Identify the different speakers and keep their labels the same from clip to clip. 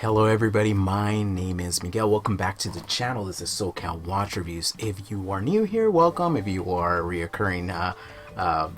Speaker 1: Hello everybody, my name is Miguel. Welcome back to the channel. This is SoCal Watch Reviews. If you are new here, welcome. If you are a reoccurring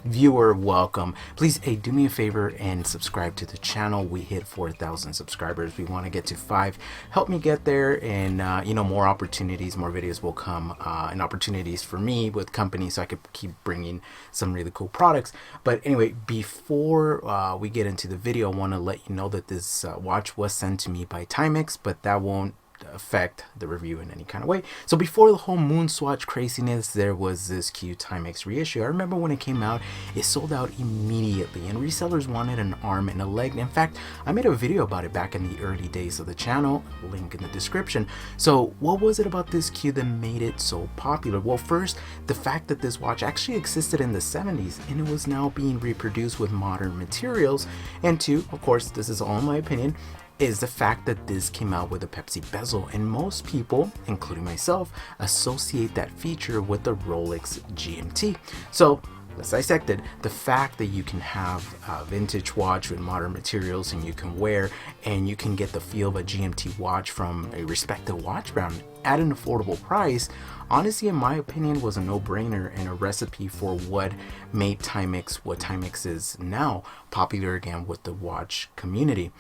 Speaker 1: viewer, welcome. Please, hey, do me a favor and subscribe to the channel. We hit 4,000 subscribers. We want to get to 5. Help me get there, and more opportunities, more videos will come, and opportunities for me with companies, so I could keep bringing some really cool products. But anyway, before we get into the video, I want to let you know that this watch was sent to me by Timex, but that won't affect the review in any kind of way. So before the whole moon swatch craziness, there was this Q Timex reissue. I remember when it came out, it sold out immediately, and resellers wanted an arm and a leg. In fact, I made a video about it back in the early days of the channel, link in the description. So what was it about this Q that made it so popular? Well, first, the fact that this watch actually existed in the 70s and it was now being reproduced with modern materials. And two, of course, this is all in my opinion, is the fact that this came out with a Pepsi bezel, and most people, including myself, associate that feature with the Rolex GMT. So let's dissect it. The fact that you can have a vintage watch with modern materials and you can wear, and you can get the feel of a GMT watch from a respected watch brand at an affordable price, honestly, in my opinion, was a no-brainer and a recipe for what made Timex what Timex is now, popular again with the watch community.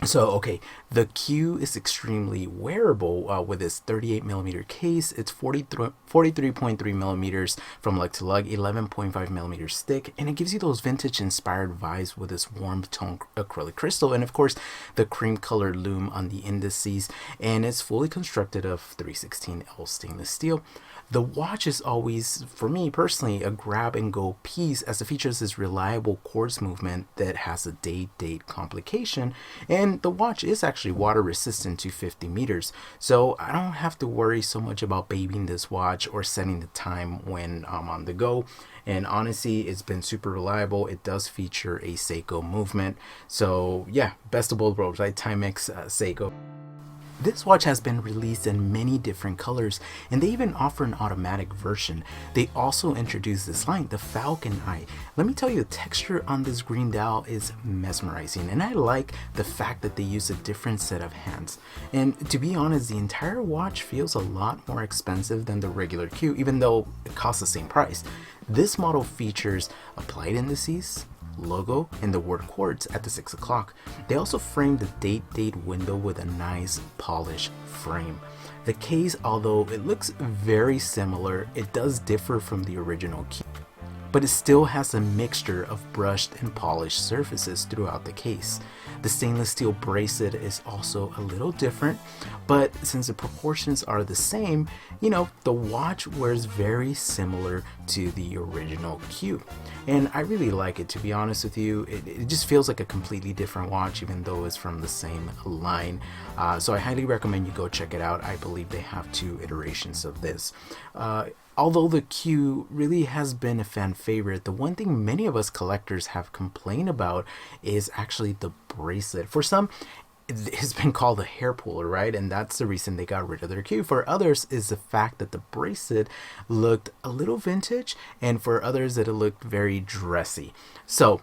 Speaker 1: So, okay, the Q is extremely wearable with this 38mm case. It's 43.3mm from lug to lug, 11.5mm thick, and it gives you those vintage inspired vibes with this warm tone acrylic crystal, and of course the cream colored lume on the indices, and it's fully constructed of 316L stainless steel. The watch is always, for me personally, a grab and go piece, as it features this reliable quartz movement that has a date complication, and the watch is actually water resistant to 50 meters, so I don't have to worry so much about babying this watch or setting the time when I'm on the go. And honestly, it's been super reliable. It does feature a Seiko movement, so yeah, best of both worlds, right? Timex, Seiko. This watch has been released in many different colors, and they even offer an automatic version. They also introduced this line, the Falcon Eye. Let me tell you, the texture on this green dial is mesmerizing, and I like the fact that they use a different set of hands. And to be honest, the entire watch feels a lot more expensive than the regular Q, even though it costs the same price. This model features applied indices, logo, and the word quartz at the 6 o'clock. They also framed the date window with a nice polished frame. The case, although it looks very similar, it does differ from the original Q, but it still has a mixture of brushed and polished surfaces throughout the case. The stainless steel bracelet is also a little different, but since the proportions are the same, the watch wears very similar to the original Q. And I really like it, to be honest with you. It just feels like a completely different watch, even though it's from the same line. So I highly recommend you go check it out. I believe they have 2 iterations of this. Although the Q really has been a fan favorite, the one thing many of us collectors have complained about is actually the bracelet. For some, it's been called a hair puller, right? And that's the reason they got rid of their Q. For others, is the fact that the bracelet looked a little vintage, and for others that it looked very dressy. So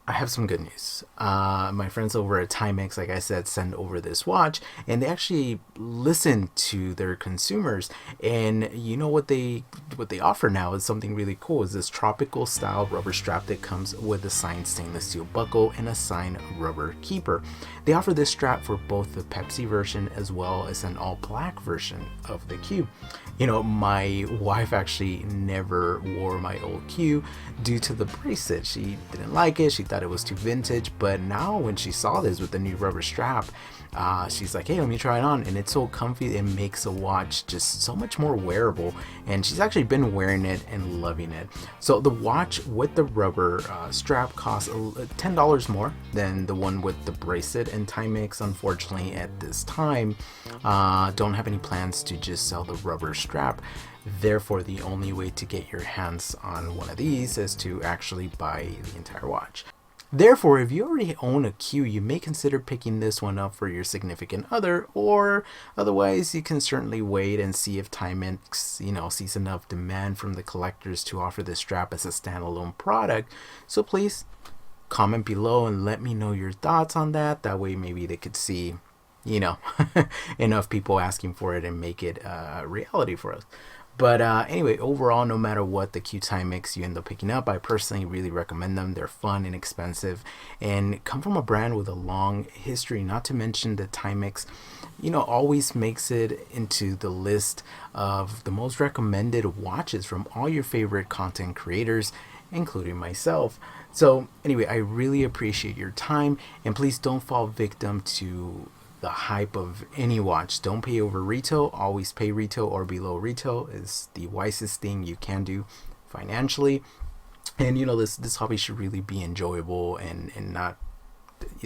Speaker 1: I have some good news. My friends over at Timex, like I said, sent over this watch, and they actually listen to their consumers. And you know what they offer now is something really cool. Is this tropical style rubber strap that comes with a signed stainless steel buckle and a signed rubber keeper. They offer this strap for both the Pepsi version as well as an all black version of the Q. My wife actually never wore my old Q due to the bracelet. She didn't like it. She thought it was too vintage, but now when she saw this with the new rubber strap, she's like, hey, let me try it on, and it's so comfy. It makes a watch just so much more wearable, and she's actually been wearing it and loving it. So the watch with the rubber strap costs $10 more than the one with the bracelet, and Timex, unfortunately, at this time don't have any plans to just sell the rubber strap. Therefore, the only way to get your hands on one of these is to actually buy the entire watch. Therefore, if you already own a Q, you may consider picking this one up for your significant other, or otherwise you can certainly wait and see if Timex, sees enough demand from the collectors to offer this strap as a standalone product. So please comment below and let me know your thoughts on that. That way maybe they could see you know, enough people asking for it and make it a reality for us. But anyway, overall, no matter what the Q Timex you end up picking up, I personally really recommend them. They're fun, inexpensive, and come from a brand with a long history. Not to mention the Timex, always makes it into the list of the most recommended watches from all your favorite content creators, including myself. So anyway, I really appreciate your time, and please don't fall victim to the hype of any watch. Don't pay over retail. Always pay retail or below retail is the wisest thing you can do financially. And this hobby should really be enjoyable and not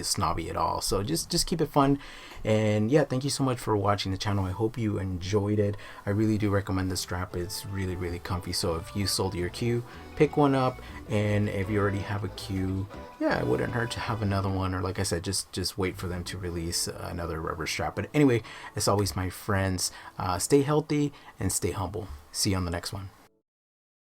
Speaker 1: snobby at all. So just keep it fun. And yeah, thank you so much for watching the channel. I hope you enjoyed it. I really do recommend the strap. It's really, really comfy. So if you sold your Q, pick one up. And if you already have a Q, yeah, it wouldn't hurt to have another one. Or like I said, just wait for them to release another rubber strap. But anyway, as always, my friends, stay healthy and stay humble. See you on the next one.